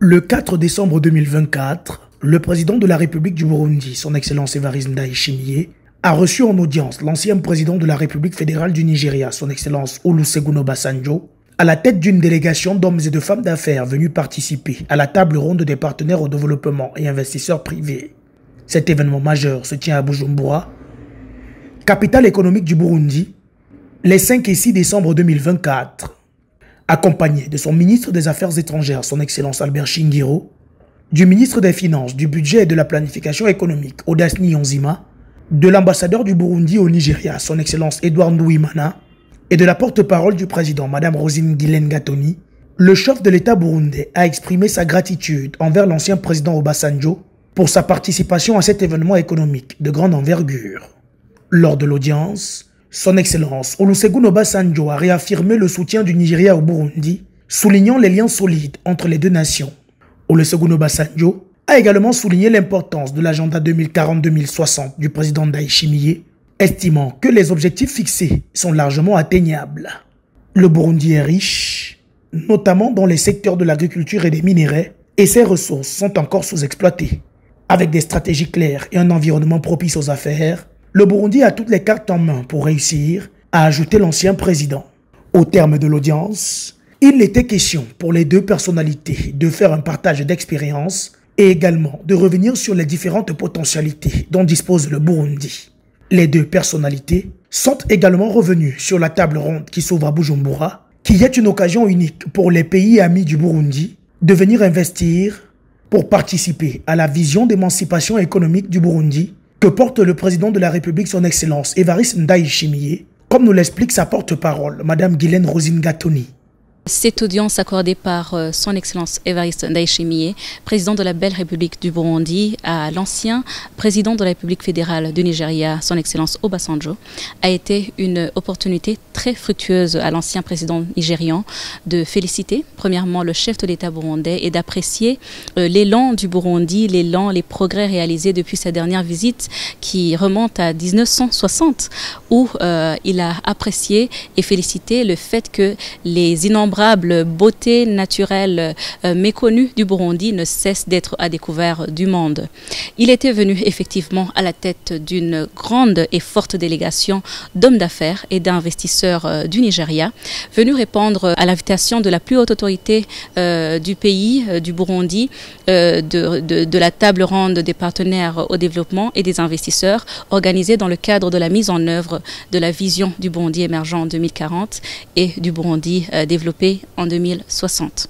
Le 4 décembre 2024, le président de la République du Burundi, son Excellence Evariste Ndayishimiye, a reçu en audience l'ancien président de la République fédérale du Nigeria, son Excellence Olusegun Obasanjo, à la tête d'une délégation d'hommes et de femmes d'affaires venus participer à la table ronde des partenaires au développement et investisseurs privés. Cet événement majeur se tient à Bujumbura, capitale économique du Burundi, les 5 et 6 décembre 2024. Accompagné de son ministre des Affaires étrangères, son Excellence Albert Shingiro, du ministre des Finances, du Budget et de la Planification économique, Odassini Onzima, de l'ambassadeur du Burundi au Nigeria, son Excellence Edouard Nduwimana, et de la porte-parole du président, Mme Rosine Guilaine Gatoni, le chef de l'État burundais a exprimé sa gratitude envers l'ancien président Obasanjo pour sa participation à cet événement économique de grande envergure. Lors de l'audience, son Excellence Olusegun Obasanjo a réaffirmé le soutien du Nigeria au Burundi, soulignant les liens solides entre les deux nations. Olusegun Obasanjo a également souligné l'importance de l'agenda 2040-2060 du président Ndayishimiye, estimant que les objectifs fixés sont largement atteignables. Le Burundi est riche, notamment dans les secteurs de l'agriculture et des minéraux, et ses ressources sont encore sous-exploitées. Avec des stratégies claires et un environnement propice aux affaires, le Burundi a toutes les cartes en main pour réussir, a ajouté l'ancien président. Au terme de l'audience, il était question pour les deux personnalités de faire un partage d'expériences et également de revenir sur les différentes potentialités dont dispose le Burundi. Les deux personnalités sont également revenues sur la table ronde qui s'ouvre à Bujumbura, qui est une occasion unique pour les pays amis du Burundi de venir investir pour participer à la vision d'émancipation économique du Burundi que porte le président de la République, son Excellence Evariste Ndayishimiye, comme nous l'explique sa porte-parole, Mme Guilaine Rosine Gatoni. Cette audience accordée par son Excellence Evariste Ndayishimiye, président de la belle République du Burundi, à l'ancien président de la République fédérale du Nigeria, son Excellence Obasanjo, a été une opportunité très fructueuse à l'ancien président nigérian de féliciter premièrement le chef de l'État burundais et d'apprécier l'élan du Burundi, l'élan, les progrès réalisés depuis sa dernière visite qui remonte à 1960, où il a apprécié et félicité le fait que les innombrables beautés naturelles méconnues du Burundi ne cessent d'être à découvert du monde. Il était venu effectivement à la tête d'une grande et forte délégation d'hommes d'affaires et d'investisseurs du Nigeria, venus répondre à l'invitation de la plus haute autorité du pays, du Burundi, de la table ronde des partenaires au développement et des investisseurs, organisée dans le cadre de la mise en œuvre de la vision du Burundi émergent en 2040 et du Burundi développé en 2060.